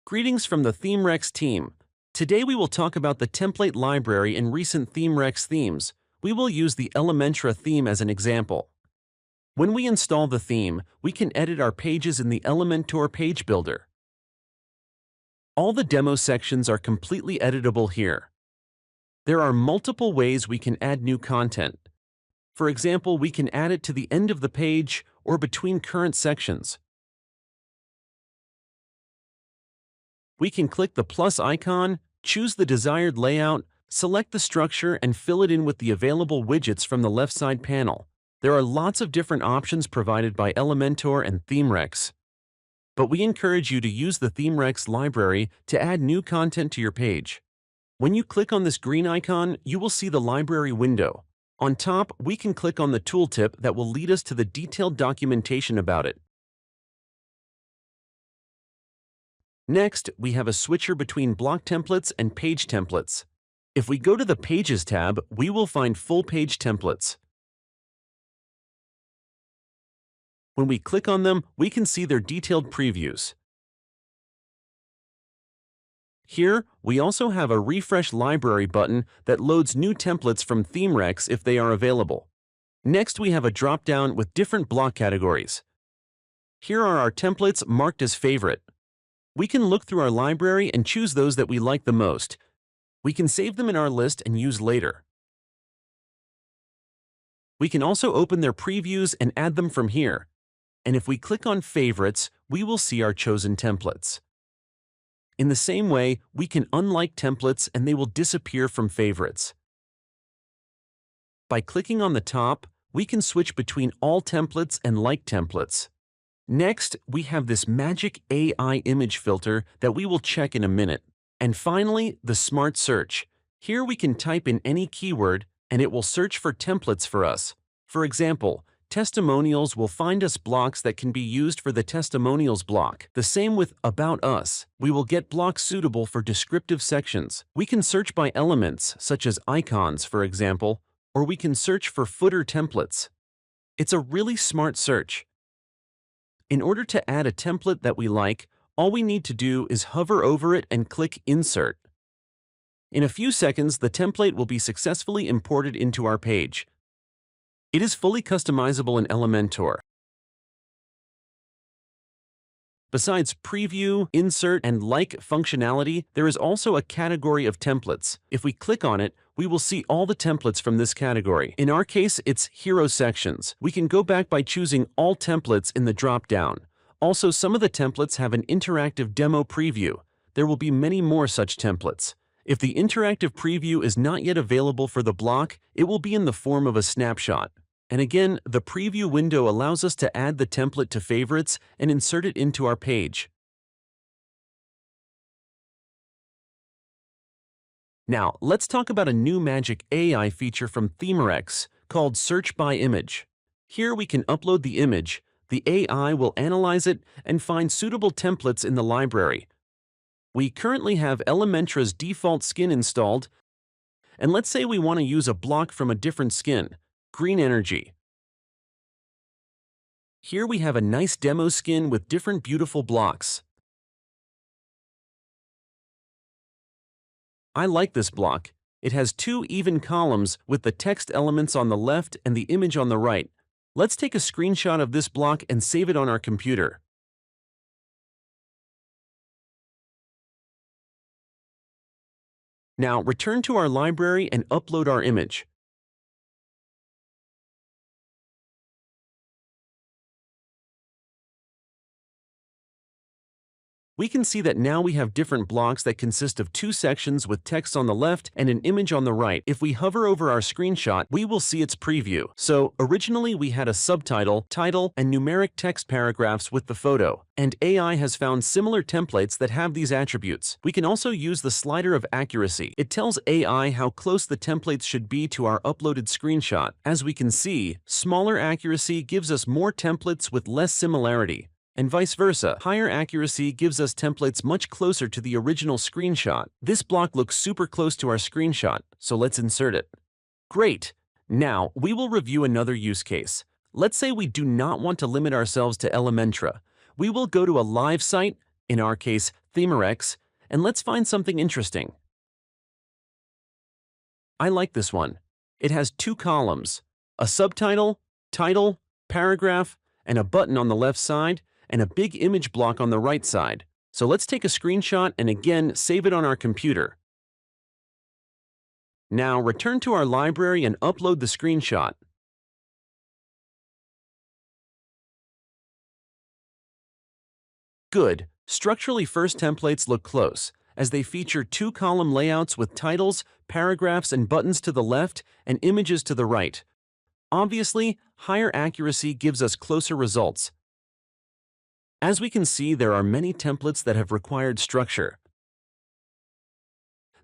Greetings from the ThemeREX team. Today we will talk about the template library in recent ThemeREX themes. We will use the Elementra theme as an example. When we install the theme, we can edit our pages in the Elementor page builder. All the demo sections are completely editable here. There are multiple ways we can add new content. For example, we can add it to the end of the page or between current sections. We can click the plus icon, choose the desired layout, select the structure, and fill it in with the available widgets from the left side panel. There are lots of different options provided by Elementor and ThemeREX. But we encourage you to use the ThemeREX library to add new content to your page. When you click on this green icon, you will see the library window. On top, we can click on the tooltip that will lead us to the detailed documentation about it. Next, we have a switcher between block templates and page templates. If we go to the Pages tab, we will find full page templates. When we click on them, we can see their detailed previews. Here, we also have a Refresh Library button that loads new templates from ThemeREX if they are available. Next, we have a drop-down with different block categories. Here are our templates marked as favorite. We can look through our library and choose those that we like the most. We can save them in our list and use later. We can also open their previews and add them from here. And if we click on Favorites, we will see our chosen templates. In the same way, we can unlike templates and they will disappear from favorites. By clicking on the top, we can switch between all templates and like templates. Next, we have this magic AI image filter that we will check in a minute. And finally, the Smart Search. Here we can type in any keyword and it will search for templates for us. For example, testimonials will find us blocks that can be used for the testimonials block. The same with About Us. We will get blocks suitable for descriptive sections. We can search by elements, such as icons, for example, or we can search for footer templates. It's a really smart search. In order to add a template that we like, all we need to do is hover over it and click Insert. In a few seconds, the template will be successfully imported into our page. It is fully customizable in Elementor. Besides preview, insert, and like functionality, there is also a category of templates. If we click on it, we will see all the templates from this category. In our case, it's Hero Sections. We can go back by choosing All Templates in the drop-down. Also, some of the templates have an interactive demo preview. There will be many more such templates. If the interactive preview is not yet available for the block, it will be in the form of a snapshot. And again, the preview window allows us to add the template to favorites and insert it into our page. Now, let's talk about a new magic AI feature from ThemeREX called Search by Image. Here we can upload the image, the AI will analyze it, and find suitable templates in the library. We currently have Elementra's default skin installed, and let's say we want to use a block from a different skin, Green Energy. Here we have a nice demo skin with different beautiful blocks. I like this block. It has two even columns with the text elements on the left and the image on the right. Let's take a screenshot of this block and save it on our computer. Now return to our library and upload our image. We can see that now we have different blocks that consist of two sections with text on the left and an image on the right. If we hover over our screenshot, we will see its preview. So originally we had a subtitle, title, and numeric text paragraphs with the photo, and AI has found similar templates that have these attributes. We can also use the slider of accuracy. It tells AI how close the templates should be to our uploaded screenshot. As we can see, smaller accuracy gives us more templates with less similarity. And vice versa, higher accuracy gives us templates much closer to the original screenshot. This block looks super close to our screenshot, so let's insert it. Great! Now, we will review another use case. Let's say we do not want to limit ourselves to Elementra. We will go to a live site, in our case, ThemeREX, and let's find something interesting. I like this one. It has 2 columns, a subtitle, title, paragraph, and a button on the left side, and a big image block on the right side. So let's take a screenshot and again save it on our computer. Now return to our library and upload the screenshot. Good. Structurally first templates look close, as they feature 2-column layouts with titles, paragraphs, and buttons to the left and images to the right. Obviously, higher accuracy gives us closer results. As we can see, there are many templates that have required structure.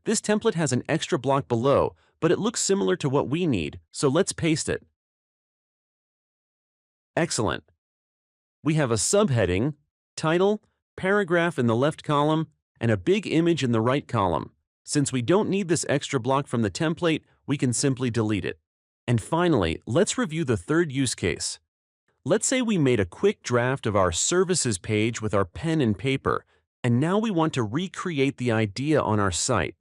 This template has an extra block below, but it looks similar to what we need, so let's paste it. Excellent. We have a subheading, title, paragraph in the left column, and a big image in the right column. Since we don't need this extra block from the template, we can simply delete it. And finally, let's review the third use case. Let's say we made a quick draft of our services page with our pen and paper, and now we want to recreate the idea on our site.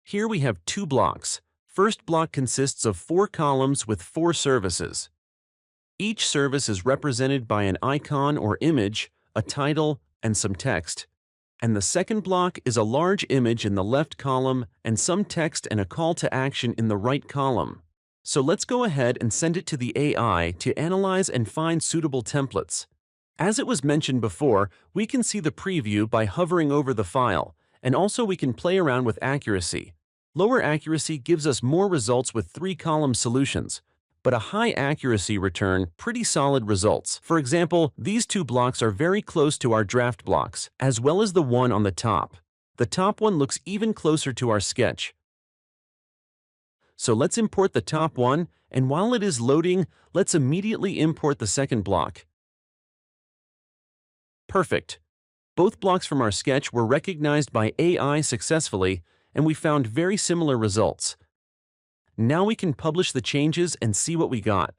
Here we have 2 blocks. First block consists of 4 columns with 4 services. Each service is represented by an icon or image, a title, and some text. And the second block is a large image in the left column and some text and a call to action in the right column. So let's go ahead and send it to the AI to analyze and find suitable templates. As it was mentioned before, we can see the preview by hovering over the file, and also we can play around with accuracy. Lower accuracy gives us more results with 3-column solutions, but a high accuracy return pretty solid results. For example, these 2 blocks are very close to our draft blocks, as well as the one on the top. The top one looks even closer to our sketch. So let's import the top one, and while it is loading, let's immediately import the second block. Perfect. Both blocks from our sketch were recognized by AI successfully, and we found very similar results. Now we can publish the changes and see what we got.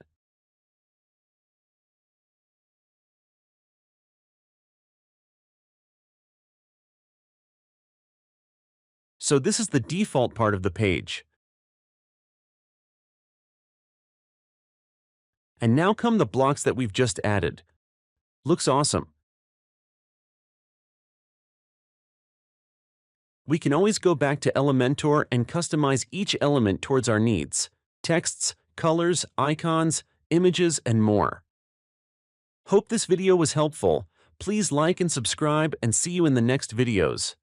So this is the default part of the page. And now come the blocks that we've just added. Looks awesome. We can always go back to Elementor and customize each element towards our needs: texts, colors, icons, images, and more. Hope this video was helpful. Please like and subscribe, and see you in the next videos.